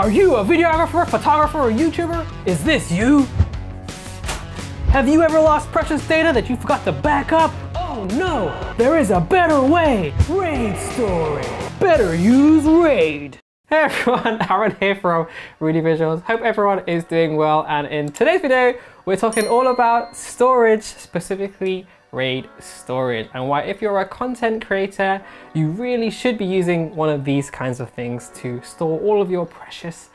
Are you a videographer, photographer, or YouTuber? Is this you? Have you ever lost precious data that you forgot to back up? Oh no, there is a better way. RAID storage. Better use RAID. Hey everyone, Aaron here from Rudy Visuals. Hope everyone is doing well, and in today's video, we're talking all about storage, specifically RAID storage, and why if you're a content creator, you really should be using one of these kinds of things to store all of your precious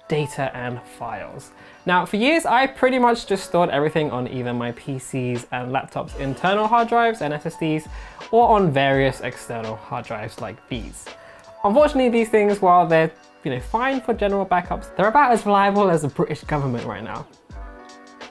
data and files. Now, for years, I pretty much just stored everything on either my PCs and laptops' internal hard drives and SSDs, or on various external hard drives like these. Unfortunately, these things, while they're fine for general backups, they're about as reliable as the British government right now.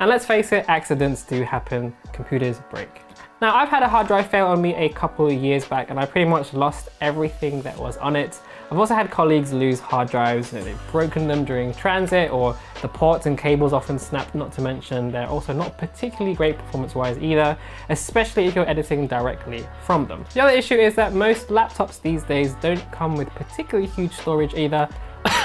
And let's face it, accidents do happen, computers break. Now, I've had a hard drive fail on me a couple of years back, and I pretty much lost everything that was on it. I've also had colleagues lose hard drives, they've broken them during transit, or the ports and cables often snapped, not to mention they're also not particularly great performance-wise either, especially if you're editing directly from them. The other issue is that most laptops these days don't come with particularly huge storage either.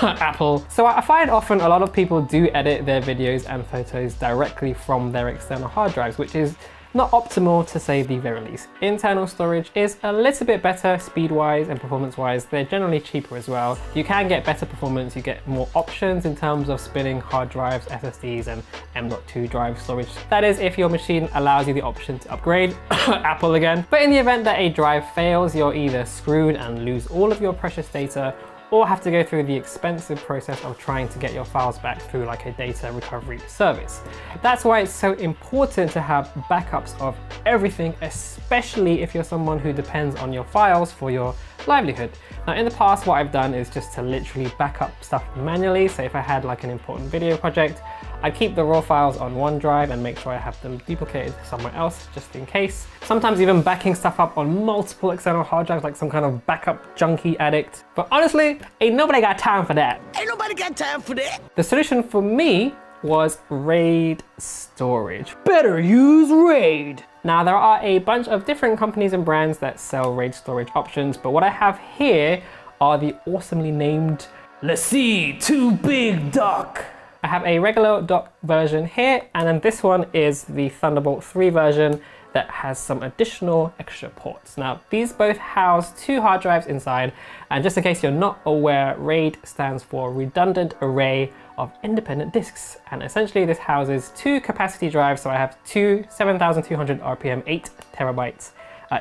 Apple. So I find often a lot of people do edit their videos and photos directly from their external hard drives, which is not optimal to say the very least. Internal storage is a little bit better speed-wise and performance-wise. They're generally cheaper as well. You can get better performance, you get more options in terms of spinning hard drives, SSDs, and M.2 drive storage. That is if your machine allows you the option to upgrade. Apple again. But in the event that a drive fails, you're either screwed and lose all of your precious data, or have to go through the expensive process of trying to get your files back through like a data recovery service. That's why it's so important to have backups of everything, especially if you're someone who depends on your files for your livelihood. Now, in the past, what I've done is just to literally back up stuff manually. So if I had like an important video project, I'd keep the raw files on OneDrive and make sure I have them duplicated somewhere else just in case. Sometimes even backing stuff up on multiple external hard drives like some kind of backup junkie addict. But honestly, ain't nobody got time for that. Ain't nobody got time for that. The solution for me was RAID storage. Better use RAID. Now, there are a bunch of different companies and brands that sell RAID storage options, but what I have here are the awesomely named Lacie 2big dock. I have a regular dock version here, and then this one is the Thunderbolt 3 version that has some additional extra ports. Now, these both house 2 hard drives inside, and just in case you're not aware, RAID stands for Redundant Array of Independent Disks, and essentially this houses 2 capacity drives, so I have 2 7,200 RPM 8 terabytes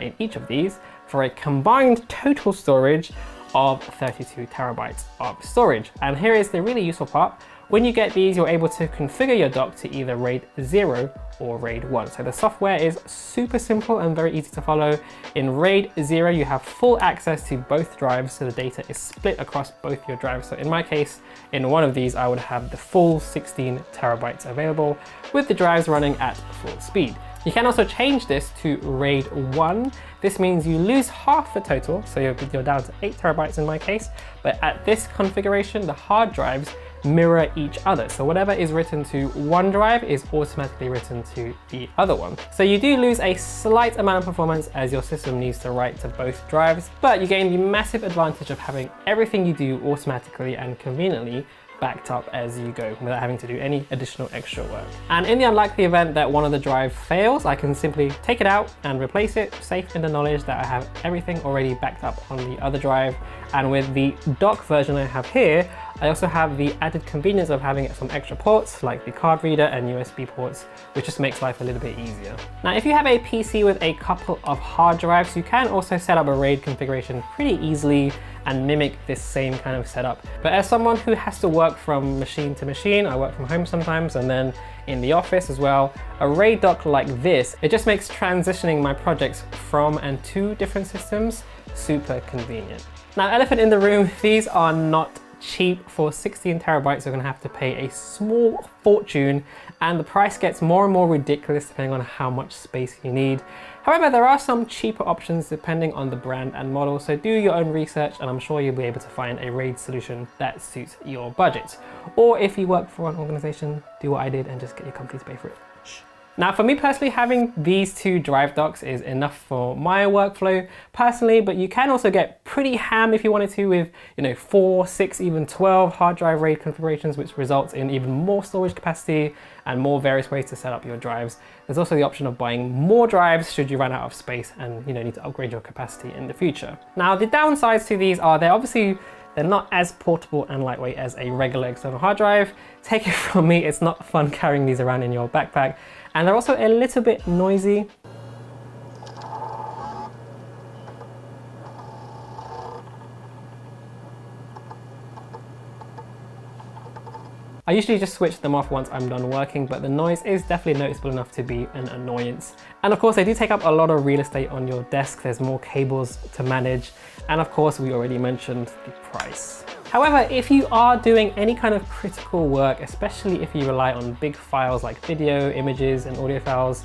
in each of these, for a combined total storage of 32 terabytes of storage. And here is the really useful part. When you get these, you're able to configure your dock to either RAID 0 or RAID 1. So the software is super simple and very easy to follow. In RAID 0, you have full access to both drives, so the data is split across both your drives. So in my case, in one of these, I would have the full 16 terabytes available with the drives running at full speed. You can also change this to RAID 1. This means you lose half the total, so you're down to 8 terabytes in my case, but at this configuration, the hard drives mirror each other. So whatever is written to one drive is automatically written to the other one. So you do lose a slight amount of performance as your system needs to write to both drives, but you gain the massive advantage of having everything you do automatically and conveniently backed up as you go without having to do any additional extra work. And in the unlikely event that one of the drives fails, I can simply take it out and replace it, safe in the knowledge that I have everything already backed up on the other drive. And with the dock version I have here, I also have the added convenience of having some extra ports like the card reader and USB ports, which just makes life a little bit easier. Now, if you have a PC with a couple of hard drives, you can also set up a RAID configuration pretty easily and mimic this same kind of setup. But as someone who has to work from machine to machine, I work from home sometimes and then in the office as well, a RAID dock like this, it just makes transitioning my projects from and to different systems super convenient. Now, elephant in the room, these are not cheap. For 16 terabytes, you're gonna have to pay a small fortune, and the price gets more and more ridiculous depending on how much space you need. However, there are some cheaper options depending on the brand and model, so do your own research and I'm sure you'll be able to find a RAID solution that suits your budget. Or if you work for an organization, do what I did and just get your company to pay for it. Shh. Now for me personally, having these two drive docks is enough for my workflow personally, but you can also get pretty ham if you wanted to with, 4, 6, even 12 hard drive RAID configurations, which results in even more storage capacity and more various ways to set up your drives. There's also the option of buying more drives should you run out of space and need to upgrade your capacity in the future. Now the downsides to these are they're not as portable and lightweight as a regular external hard drive. Take it from me, it's not fun carrying these around in your backpack. And they're also a little bit noisy. I usually just switch them off once I'm done working, but the noise is definitely noticeable enough to be an annoyance. And of course, they do take up a lot of real estate on your desk. There's more cables to manage. And of course, we already mentioned the price. However, if you are doing any kind of critical work, especially if you rely on big files like video, images, and audio files,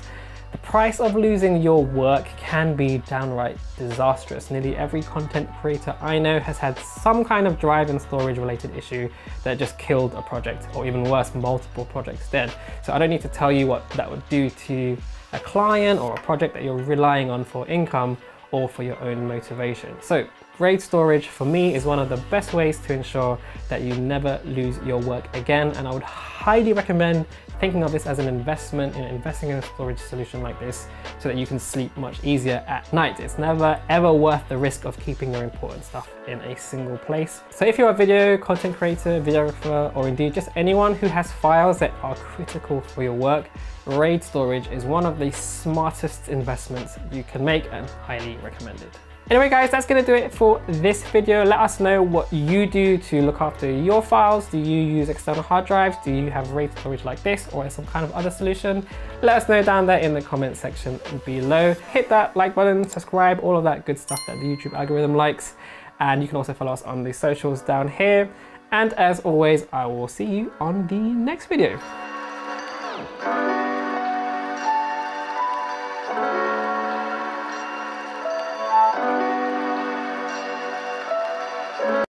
the price of losing your work can be downright disastrous. Nearly every content creator I know has had some kind of drive and storage related issue that just killed a project, or even worse, multiple projects dead. So I don't need to tell you what that would do to a client or a project that you're relying on for income or for your own motivation. So RAID storage for me is one of the best ways to ensure that you never lose your work again, and I would highly recommend thinking of this as an investment in investing in a storage solution like this so that you can sleep much easier at night. It's never ever worth the risk of keeping your important stuff in a single place. So if you're a video content creator, videographer, or indeed just anyone who has files that are critical for your work, RAID storage is one of the smartest investments you can make and highly recommended. Anyway guys, that's gonna do it for this video. Let us know what you do to look after your files. Do you use external hard drives? Do you have RAID storage like this or some kind of other solution? Let us know down there in the comment section below. Hit that like button, subscribe, all of that good stuff that the YouTube algorithm likes. And you can also follow us on the socials down here. And as always, I will see you on the next video.